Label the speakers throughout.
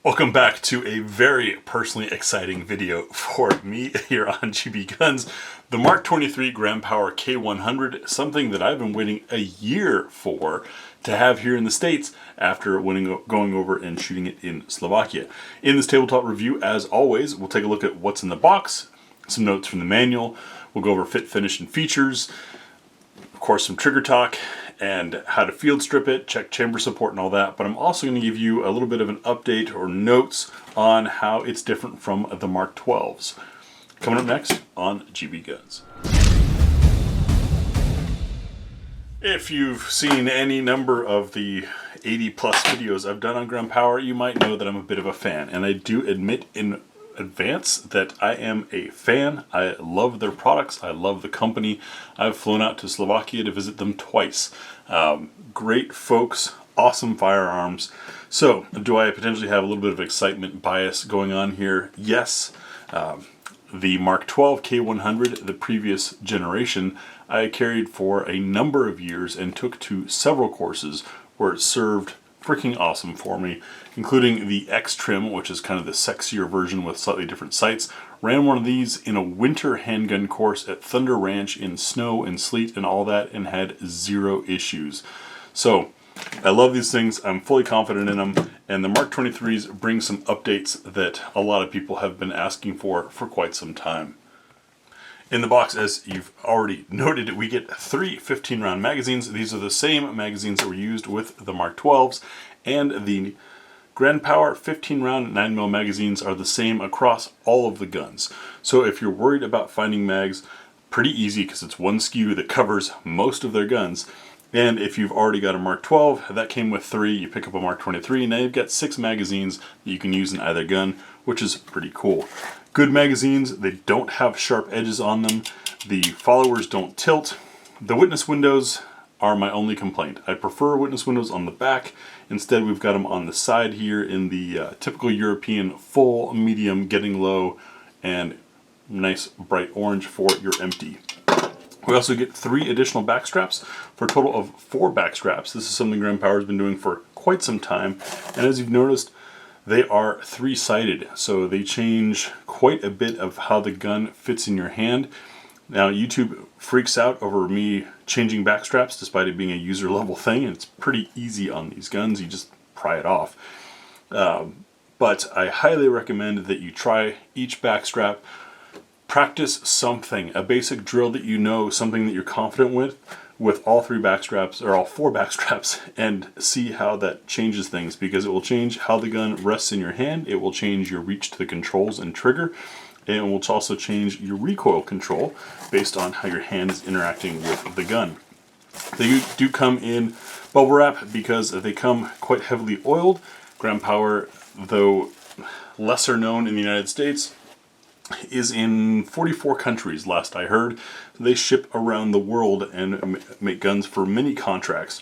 Speaker 1: Welcome back to a very personally exciting video for me here on GBGuns. The Mark 23 Gram Power K100, something that I've been waiting a year for to have here in the States after going over and shooting it in Slovakia. In this tabletop review, as always, we'll take a look at what's in the box, some notes from the manual, we'll go over fit, finish, and features, of course some trigger talk, and how to field strip it, check chamber support and all that, but I'm also going to give you a little bit of an update or notes on how it's different from the Mark 12s. Coming up next on GBGuns. If you've seen any number of the 80 plus videos I've done on Gram Power, you might know that I'm a bit of a fan, and I do admit in advance that I am a fan. I love their products. I love the company. I've flown out to Slovakia to visit them twice. Great folks, awesome firearms. So, do I potentially have a little bit of excitement bias going on here? Yes. The Mark 12 K100, the previous generation, I carried for a number of years and took to several courses where it served freaking awesome for me, including the X trim, which is kind of the sexier version with slightly different sights. Ran one of these in a winter handgun course at Thunder Ranch in snow and sleet and all that, and had zero issues. So I love these things. I'm fully confident in them, and the Mark 23s bring some updates that a lot of people have been asking for quite some time. In the box, as you've already noted, we get 3 15-round magazines. These are the same magazines that were used with the Mark 12s, and the Gram Power 15-round 9mm magazines are the same across all of the guns. So if you're worried about finding mags, pretty easy because it's one SKU that covers most of their guns. And if you've already got a Mark 12, that came with 3, you pick up a Mark 23, now you've got 6 magazines that you can use in either gun, which is pretty cool. Good magazines, they don't have sharp edges on them, the followers don't tilt. The witness windows are my only complaint. I prefer witness windows on the back. Instead, we've got them on the side here in the typical European full, medium, getting low, and nice bright orange for your empty. We also get 3 additional back straps for a total of 4 back straps. This is something Gram Power has been doing for quite some time, and as you've noticed, they are 3-sided, so they change quite a bit of how the gun fits in your hand. Now, YouTube freaks out over me changing back straps despite it being a user level thing, and it's pretty easy on these guns. You just pry it off. But I highly recommend that you try each back strap. Practice something, a basic drill that you know, something that you're confident with all 3 back straps, or all 4 back straps, and see how that changes things, because it will change how the gun rests in your hand, it will change your reach to the controls and trigger, and it will also change your recoil control based on how your hand is interacting with the gun. They do come in bubble wrap because they come quite heavily oiled. Gram Power, though lesser known in the United States, is in 44 countries, last I heard. They ship around the world and make guns for many contracts.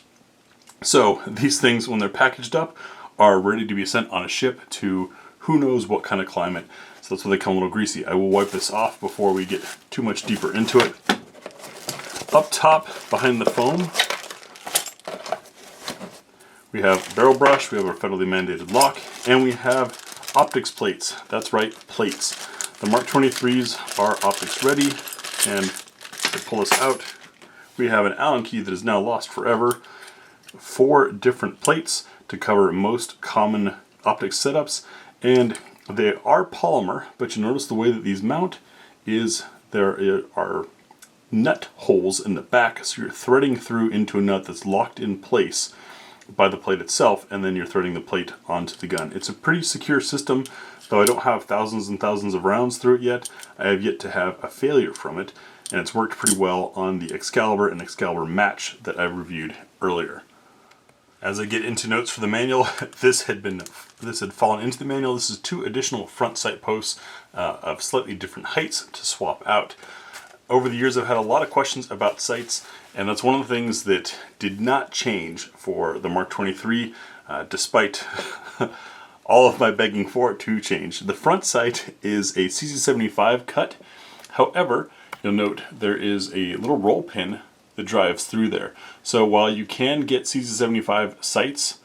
Speaker 1: So these things, when they're packaged up, are ready to be sent on a ship to who knows what kind of climate. So that's why they come a little greasy. I will wipe this off before we get too much deeper into it. Up top, behind the foam, we have barrel brush, we have our federally mandated lock, and we have optics plates. That's right, plates. The Mark 23s are optics ready, and to pull this out, we have an Allen key that is now lost forever. 4 different plates to cover most common optics setups, and they are polymer, but you notice the way that these mount is there are nut holes in the back, so you're threading through into a nut that's locked in place by the plate itself, and then you're threading the plate onto the gun. It's a pretty secure system. Though I don't have thousands and thousands of rounds through it yet, I have yet to have a failure from it, and it's worked pretty well on the Excalibur and Excalibur Match that I reviewed earlier. As I get into notes for the manual, this had fallen into the manual. This is 2 additional front sight posts of slightly different heights to swap out. Over the years, I've had a lot of questions about sights, and that's one of the things that did not change for the Mark 23, despite all of my begging for it to change. The front sight is a CC75 cut. However, you'll note there is a little roll pin that drives through there. So while you can get CC75 sights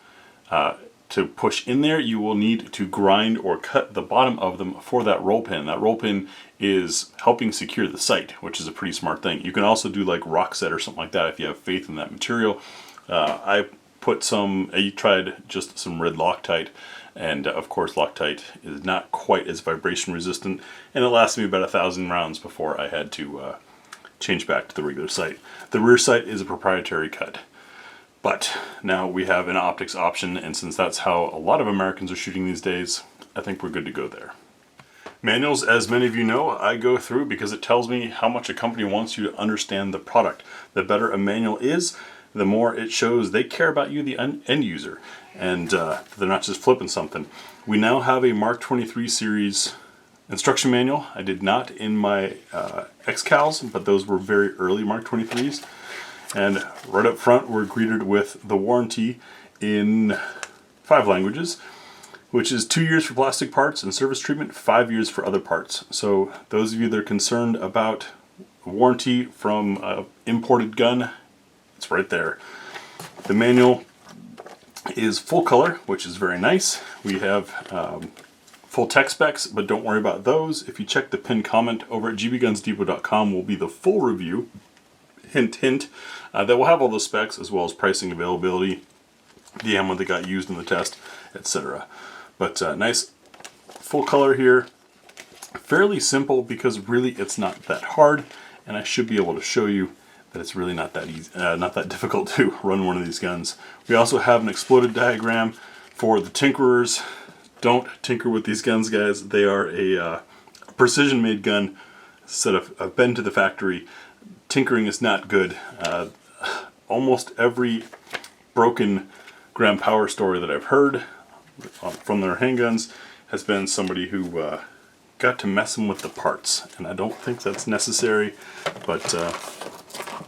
Speaker 1: to push in there, you will need to grind or cut the bottom of them for that roll pin. That roll pin is helping secure the sight, which is a pretty smart thing. You can also do like rock set or something like that if you have faith in that material. I tried just some red Loctite, and of course Loctite is not quite as vibration resistant, and it lasted me about 1,000 rounds before I had to change back to the regular sight. The rear sight is a proprietary cut. But now we have an optics option, and since that's how a lot of Americans are shooting these days, I think we're good to go there. Manuals, as many of you know, I go through because it tells me how much a company wants you to understand the product. The better a manual is, the more it shows they care about you, the end user, and they're not just flipping something. We now have a Mark 23 series instruction manual. I did not in my X-Cals, but those were very early Mark 23s. And right up front, we're greeted with the warranty in 5 languages, which is 2 years for plastic parts and service treatment, 5 years for other parts. So those of you that are concerned about warranty from an imported gun, it's right there. The manual is full color, which is very nice. We have full tech specs, but don't worry about those. If you check the pinned comment over at gbgunsdepot.com will be the full review. Hint, hint, that will have all the specs as well as pricing, availability, the ammo that got used in the test, etc. But nice full color here. Fairly simple because really it's not that hard, and I should be able to show you that it's really not that easy, not that difficult to run one of these guns. We also have an exploded diagram for the tinkerers. Don't tinker with these guns, guys. They are a precision-made gun. I've been to the factory. Tinkering is not good. Almost every broken Graham Power story that I've heard from their handguns has been somebody who got to messing with the parts, and I don't think that's necessary, but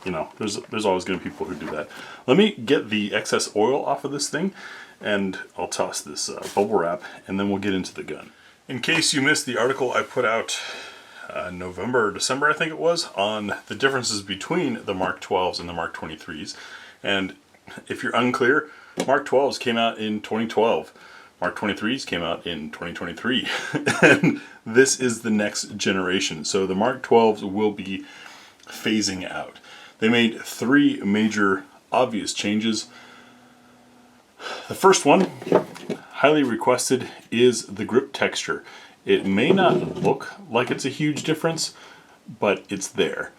Speaker 1: you know, there's always going to be people who do that. Let me get the excess oil off of this thing, and I'll toss this bubble wrap, and then we'll get into the gun. In case you missed the article I put out November or December, I think it was, on the differences between the Mark 12s and the Mark 23s. And if you're unclear, Mark 12s came out in 2012. Mark 23s came out in 2023. And this is the next generation. So the Mark 12s will be phasing out. They made 3 major obvious changes. The first one, highly requested, is the grip texture. It may not look like it's a huge difference, but it's there.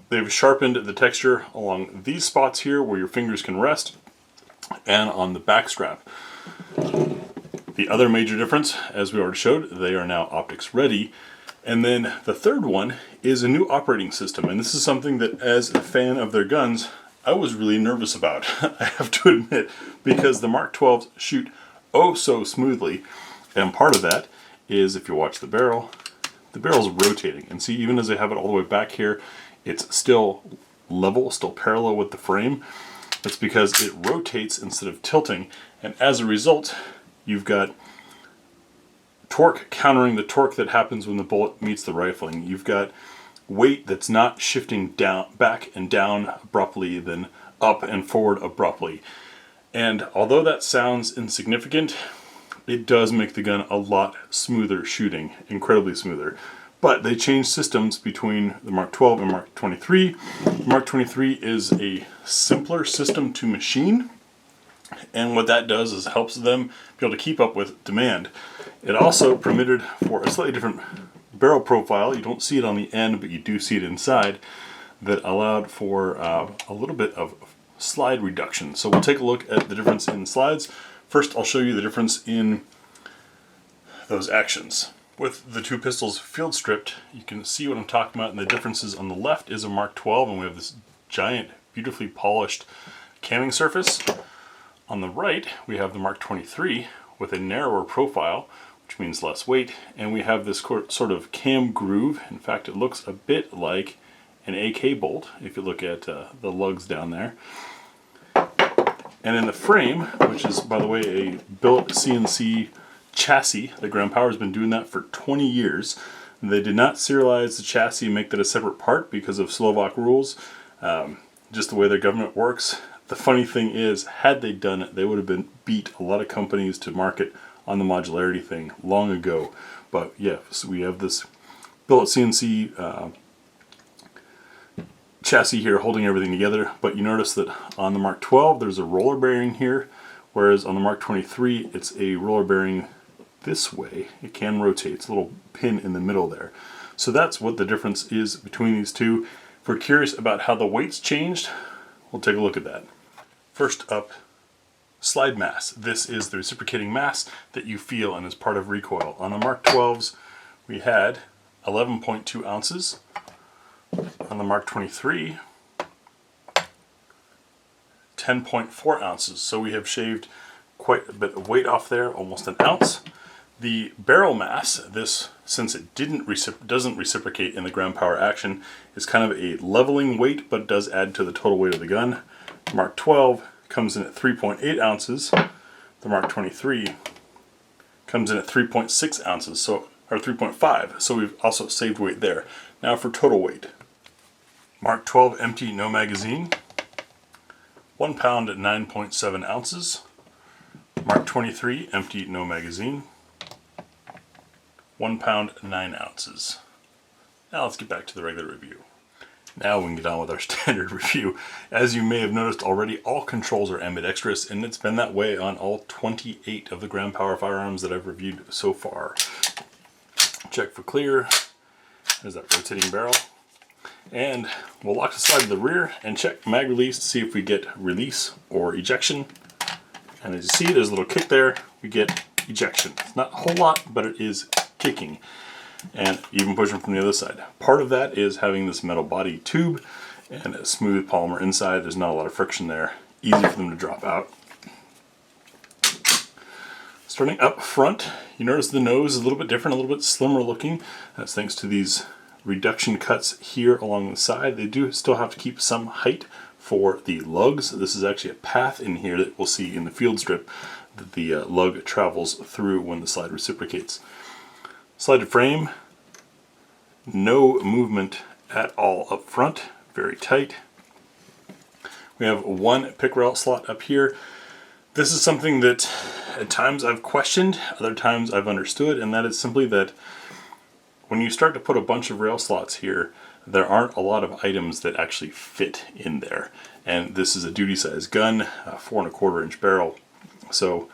Speaker 1: They've sharpened the texture along these spots here where your fingers can rest, and on the back strap. The other major difference, as we already showed, they are now optics ready. And then the third one is a new operating system, and this is something that, as a fan of their guns, I was really nervous about, I have to admit, because the Mark 12s shoot oh so smoothly, and part of that is, if you watch the barrel's rotating, and see, even as I have it all the way back here, it's still level, still parallel with the frame. That's because it rotates instead of tilting, and as a result, you've got torque countering the torque that happens when the bullet meets the rifling. You've got weight that's not shifting down, back and down abruptly, then up and forward abruptly. And although that sounds insignificant, it does make the gun a lot smoother shooting, incredibly smoother. But they changed systems between the Mark 12 and Mark 23. The Mark 23 is a simpler system to machine, and what that does is helps them be able to keep up with demand. It also permitted for a slightly different barrel profile. You don't see it on the end, but you do see it inside, that allowed for a little bit of slide reduction. So we'll take a look at the difference in slides. First, I'll show you the difference in those actions. With the 2 pistols field stripped, you can see what I'm talking about, and the differences on the left is a Mark 12, and we have this giant, beautifully polished camming surface. On the right, we have the Mark 23 with a narrower profile, which means less weight, and we have this sort of cam groove. In fact, it looks a bit like an AK bolt, if you look at the lugs down there. And in the frame, which is, by the way, a billet CNC chassis, the Graham Power has been doing that for 20 years. They did not serialize the chassis and make that a separate part because of Slovak rules. Just the way their government works, the funny thing is, had they done it, they would have been beat a lot of companies to market on the modularity thing long ago. But yeah, so we have this billet CNC chassis here holding everything together. But you notice that on the Mark 12 there's a roller bearing here, whereas on the Mark 23 it's a roller bearing this way. It can rotate. It's a little pin in the middle there. So that's what the difference is between these two. If we're curious about how the weight's changed, we'll take a look at that. First up, slide mass. This is the reciprocating mass that you feel and is part of recoil. On the Mark 12s, we had 11.2 ounces. On the Mark 23, 10.4 ounces. So we have shaved quite a bit of weight off there, almost an ounce. The barrel mass, this, since it doesn't reciprocate in the ground power action, is kind of a leveling weight, but does add to the total weight of the gun. Mark 12 comes in at 3.8 ounces. The Mark 23 comes in at 3.6 ounces, or 3.5. So we've also saved weight there. Now for total weight. Mark 12 empty, no magazine, 1 pound at 9.7 ounces. Mark 23 empty, no magazine, 1 pound 9 ounces. Now let's get back to the regular review. Now we can get on with our standard review. As you may have noticed already, all controls are ambidextrous, and it's been that way on all 28 of the ground power firearms that I've reviewed so far. Check for clear. There's that rotating barrel. And we'll lock the slide to the rear and check mag release to see if we get release or ejection. And as you see, there's a little kick there. We get ejection. It's not a whole lot, but it is kicking. And even pushing from the other side. Part of that is having this metal body tube and a smooth polymer inside. There's not a lot of friction there. Easy for them to drop out. Starting up front, you notice the nose is a little bit different, a little bit slimmer looking. That's thanks to these reduction cuts here along the side. They do still have to keep some height for the lugs. This is actually a path in here that we'll see in the field strip that the lug travels through when the slide reciprocates. Slided frame, no movement at all up front, very tight. We have one pick rail slot up here. This is something that at times I've questioned, other times I've understood, and that is simply that when you start to put a bunch of rail slots here, there aren't a lot of items that actually fit in there. And this is a duty size gun, a 4 1/4 inch barrel, so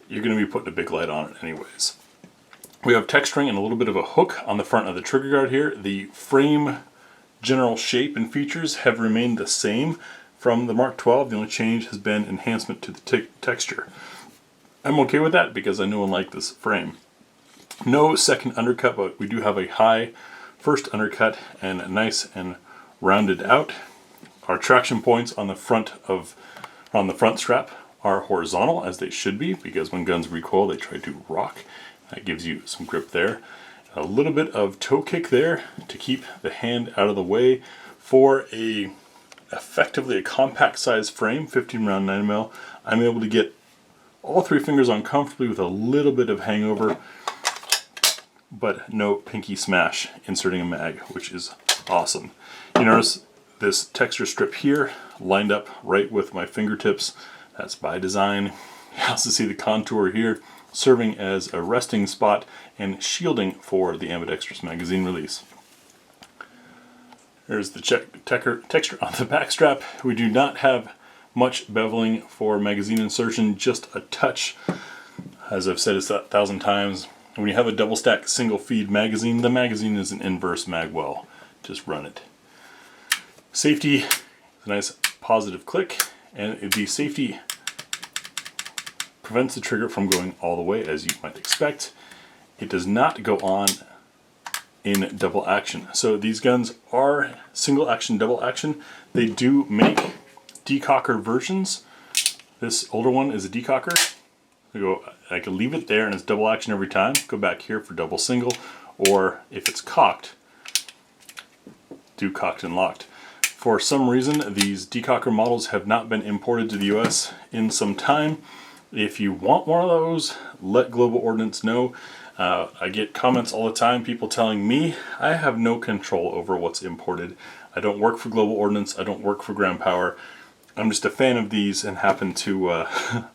Speaker 1: you're going to be putting a big light on it anyways. We have texturing and a little bit of a hook on the front of the trigger guard here. The frame general shape and features have remained the same from the Mark 12. The only change has been enhancement to the texture. I'm okay with that because I know and like this frame. No second undercut, but we do have a high first undercut and nice and rounded out. Our traction points on the front strap are horizontal, as they should be, because when guns recoil they try to rock. That gives you some grip there. A little bit of toe kick there to keep the hand out of the way. For effectively a compact size frame, 15 round 9mm, I'm able to get all 3 fingers on comfortably with a little bit of hangover, but no pinky smash inserting a mag, which is awesome. You notice this texture strip here lined up right with my fingertips. That's by design. You also see the contour here serving as a resting spot and shielding for the ambidextrous magazine release. There's the texture on the back strap. We do not have much beveling for magazine insertion, just a touch. As I've said this 1,000 times, when you have a double stack single feed magazine, the magazine is an inverse magwell. Just run it. Safety is a nice positive click, and the safety prevents the trigger from going all the way, as you might expect. It does not go on in double action. So these guns are single action, double action. They do make decocker versions. This older one is a decocker. I can leave it there and it's double action every time. Go back here for double single, or if it's cocked, do cocked and locked. For some reason, these decocker models have not been imported to the US in some time. If you want one of those, let Global Ordnance know. I get comments all the time, people telling me I have no control over what's imported. I don't work for Global Ordnance, I don't work for Ground Power. I'm just a fan of these and happen to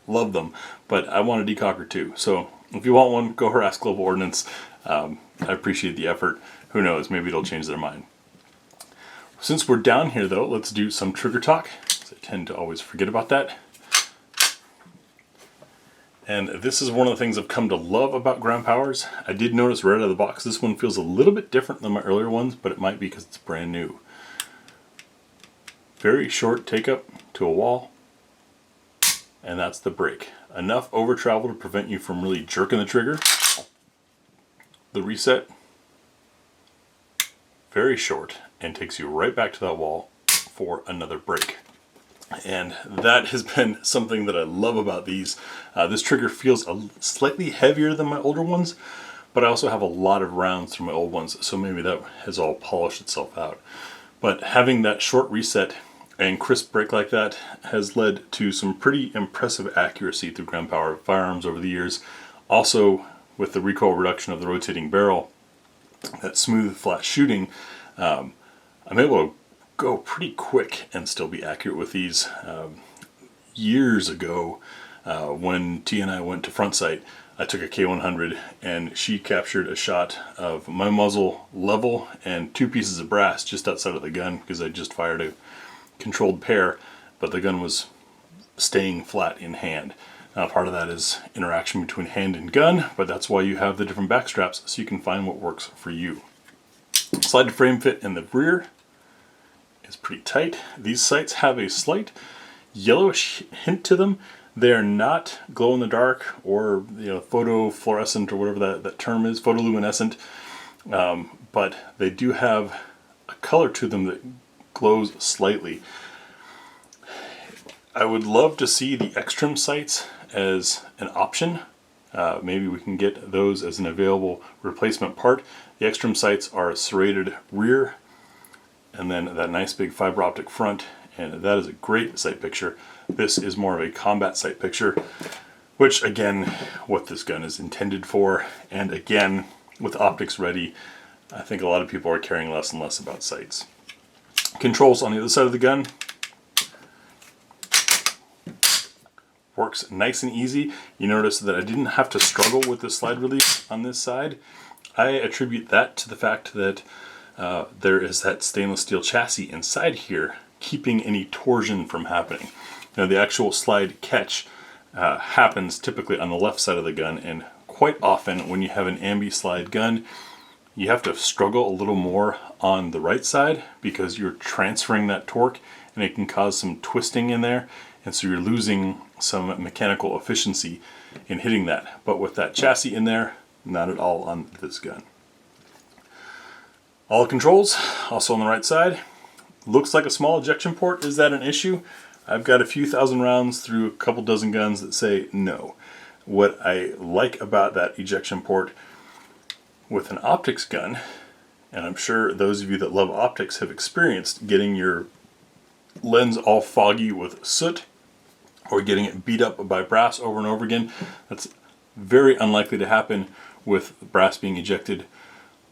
Speaker 1: love them, but I want a decocker too. So if you want one, go harass Global Ordnance. I appreciate the effort. Who knows, maybe it'll change their mind. Since we're down here though, let's do some trigger talk. I tend to always forget about that. And this is one of the things I've come to love about Ground Powers. I did notice right out of the box, this one feels a little bit different than my earlier ones, but it might be because it's brand new. Very short take up to a wall, and that's the break. Enough over travel to prevent you from really jerking the trigger. The reset, very short, and takes you right back to that wall for another break. And that has been something that I love about these. This trigger feels slightly heavier than my older ones, but I also have a lot of rounds from my old ones, so maybe that has all polished itself out. But having that short reset and crisp break like that has led to some pretty impressive accuracy through Ground Power firearms over the years. Also, with the recoil reduction of the rotating barrel, that smooth flat shooting, I'm able to go pretty quick and still be accurate with these. Years ago, when T and I went to front sight, I took a K100 and she captured a shot of my muzzle level and 2 pieces of brass just outside of the gun because I just fired a controlled pair, but the gun was staying flat in hand. Now, part of that is interaction between hand and gun, but that's why you have the different back straps so you can find what works for you. Slide to frame fit in the rear is pretty tight. These sights have a slight yellowish hint to them. They are not glow in the dark or photofluorescent or whatever that term is, photoluminescent, but they do have a color to them that glows slightly. I would love to see the X-Trim sights as an option. Maybe we can get those as an available replacement part. The X-Trim sights are a serrated rear and then that nice big fiber optic front, and that is a great sight picture. This is more of a combat sight picture, which again, what this gun is intended for, and again, with optics ready, I think a lot of people are caring less and less about sights. Controls on the other side of the gun. Works nice and easy. You notice that I didn't have to struggle with the slide release on this side. I attribute that to the fact that there is that stainless steel chassis inside here keeping any torsion from happening. Now, the actual slide catch happens typically on the left side of the gun, and quite often when you have an ambi-slide gun, you have to struggle a little more on the right side because you're transferring that torque and it can cause some twisting in there, and so you're losing some mechanical efficiency in hitting that. But with that chassis in there, not at all on this gun. All the controls, also on the right side. Looks like a small ejection port. Is that an issue? I've got a few thousand rounds through a couple dozen guns that say no. What I like about that ejection port with an optics gun, and I'm sure those of you that love optics have experienced getting your lens all foggy with soot or getting it beat up by brass over and over again. That's very unlikely to happen with brass being ejected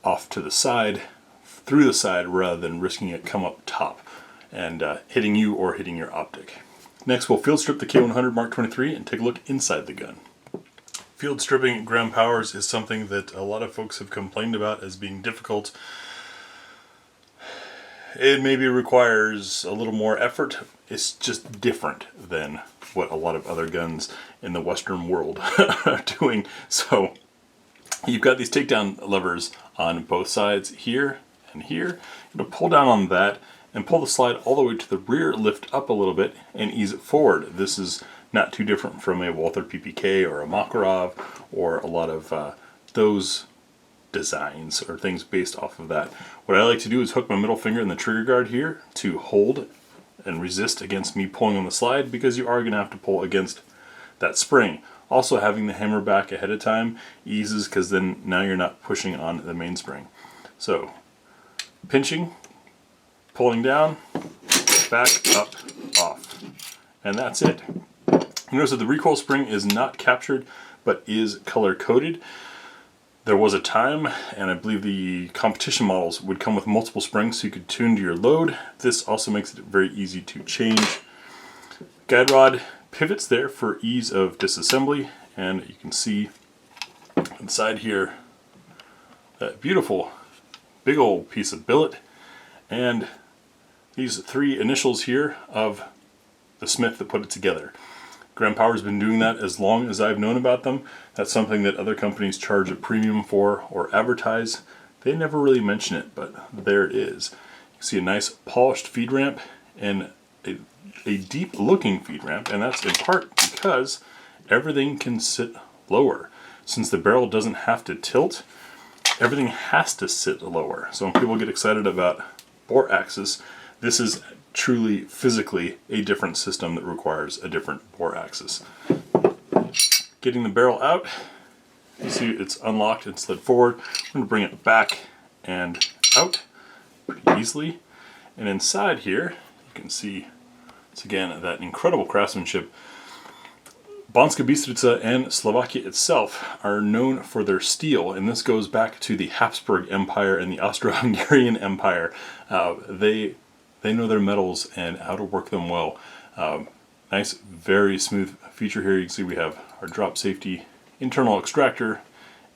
Speaker 1: off to the side, through the side, rather than risking it come up top and hitting you or hitting your optic. Next, we'll field strip the K100 Mark 23 and take a look inside the gun. Field stripping at Ground Powers is something that a lot of folks have complained about as being difficult. It maybe requires a little more effort. It's just different than what a lot of other guns in the Western world are doing. So you've got these takedown levers on both sides here and here. You're going to pull down on that and pull the slide all the way to the rear, lift up a little bit, and ease it forward. This is not too different from a Walther PPK or a Makarov or a lot of those designs or things based off of that. What I like to do is hook my middle finger in the trigger guard here to hold and resist against me pulling on the slide, because you are going to have to pull against that spring. Also, having the hammer back ahead of time eases, because then now you're not pushing on the mainspring. So, pinching, pulling down, back, up, off. And that's it. Notice that the recoil spring is not captured, but is color coded. There was a time, and I believe the competition models would come with multiple springs so you could tune to your load. This also makes it very easy to change. guide rod pivots there for ease of disassembly, and you can see inside here that beautiful big old piece of billet and these 3 initials here of the smith that put it together. Graham Power's been doing that as long as I've known about them. That's something that other companies charge a premium for or advertise. They never really mention it, but there it is. You can see a nice polished feed ramp and a deep looking feed ramp, and that's in part because everything can sit lower. Since the barrel doesn't have to tilt, everything has to sit lower. So when people get excited about bore axis, this is truly physically a different system that requires a different bore axis. Getting the barrel out, you see it's unlocked and slid forward. I'm going to bring it back and out pretty easily. And inside here, you can see, it's again that incredible craftsmanship. Banská Bystrica and Slovakia itself are known for their steel, and this goes back to the Habsburg Empire and the Austro-Hungarian Empire. They know their metals and how to work them well. Nice, very smooth feature here. You can see we have our drop safety internal extractor,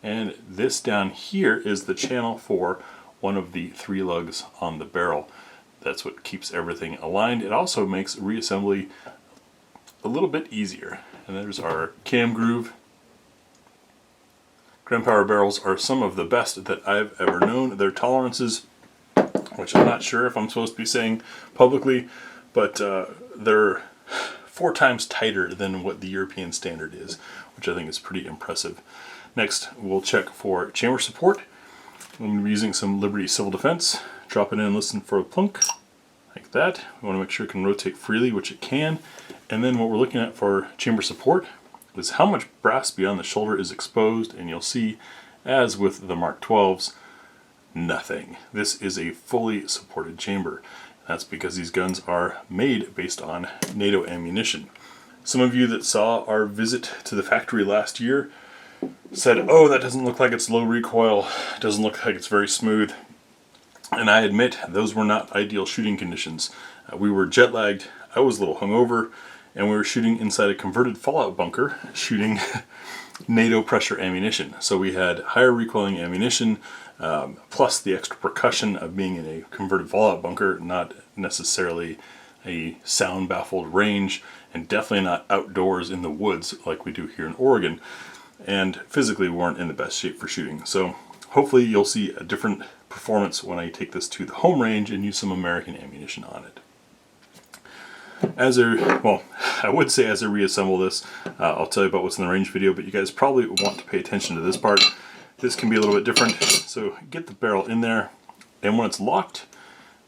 Speaker 1: and this down here is the channel for one of the 3 lugs on the barrel. That's what keeps everything aligned. It also makes reassembly a little bit easier. And there's our cam groove. Graham Power barrels are some of the best that I've ever known. Their tolerances, which I'm not sure if I'm supposed to be saying publicly, but they're 4 times tighter than what the European standard is, which I think is pretty impressive. Next, we'll check for chamber support. I'm going to be using some Liberty Civil Defense. Drop it in and listen for a plunk, like that. We want to make sure it can rotate freely, which it can. And then what we're looking at for chamber support is how much brass beyond the shoulder is exposed, and you'll see, as with the Mark 12s, nothing. This is a fully supported chamber. That's because these guns are made based on NATO ammunition. Some of you that saw our visit to the factory last year said, oh, that doesn't look like it's low recoil, it doesn't look like it's very smooth. And I admit, those were not ideal shooting conditions. We were jet lagged, I was a little hungover, and we were shooting inside a converted fallout bunker, shooting NATO pressure ammunition. So we had higher recoiling ammunition, plus the extra percussion of being in a converted fallout bunker, not necessarily a sound baffled range, and definitely not outdoors in the woods like we do here in Oregon. And physically we weren't in the best shape for shooting. So hopefully you'll see a different performance when I take this to the home range and use some American ammunition on it. I would say as I reassemble this, I'll tell you about what's in the range video, but you guys probably want to pay attention to this part. This can be a little bit different. So get the barrel in there, and when it's locked,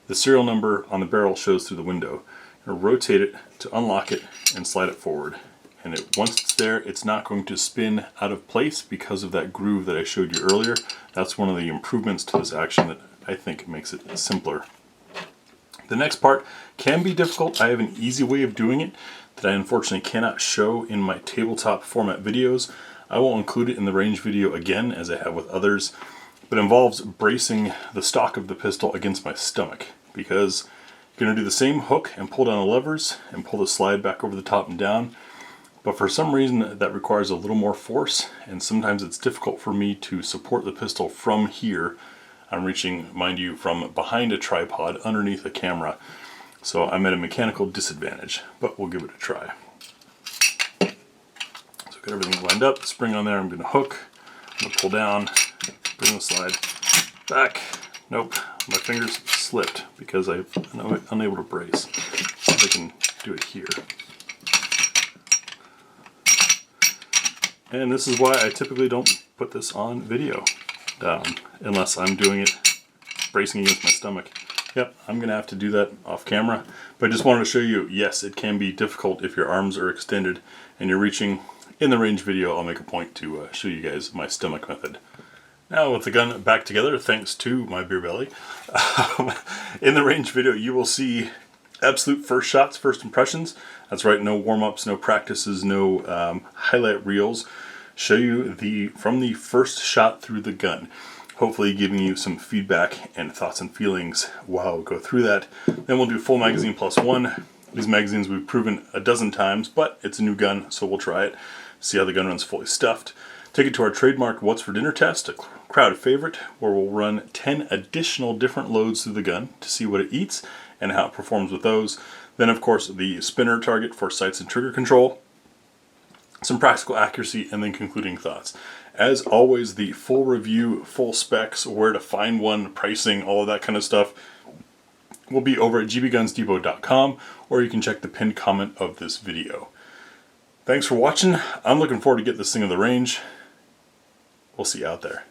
Speaker 1: the serial number on the barrel shows through the window. You're going to rotate it to unlock it and slide it forward. And once it's there, it's not going to spin out of place because of that groove that I showed you earlier. That's one of the improvements to this action that I think makes it simpler. The next part can be difficult. I have an easy way of doing it that I unfortunately cannot show in my tabletop format videos. I will include it in the range video again, as I have with others, but it involves bracing the stock of the pistol against my stomach, because you're going to do the same hook and pull down the levers and pull the slide back over the top and down, but for some reason that requires a little more force, and sometimes it's difficult for me to support the pistol from here. I'm reaching, mind you, from behind a tripod underneath a camera, so I'm at a mechanical disadvantage, but we'll give it a try. So got everything lined up, spring on there, I'm going to hook, I'm going to pull down, bring the slide back. Nope, my fingers slipped because I'm unable to brace. So I can do it here. And this is why I typically don't put this on video. Unless I'm doing it bracing against my stomach. Yep, I'm going to have to do that off camera. But I just wanted to show you, yes, it can be difficult if your arms are extended and you're reaching. In the range video, I'll make a point to show you guys my stomach method. Now with the gun back together, thanks to my beer belly, in the range video you will see absolute first shots, first impressions. That's right, no warm-ups, no practices, no highlight reels. Show you from the first shot through the gun, hopefully giving you some feedback and thoughts and feelings while we go through that. Then we'll do full magazine +1, These magazines we've proven a dozen times, but it's a new gun, so we'll try it, see how the gun runs fully stuffed. Take it to our trademark What's for Dinner test, a crowd favorite, where we'll run 10 additional different loads through the gun to see what it eats and how it performs with those. Then, of course, the spinner target for sights and trigger control, some practical accuracy, and then concluding thoughts. As always, the full review, full specs, where to find one, pricing, all of that kind of stuff will be over at gbgunsdepot.com, or you can check the pinned comment of this video. Thanks for watching. I'm looking forward to get this thing in the range. We'll see you out there.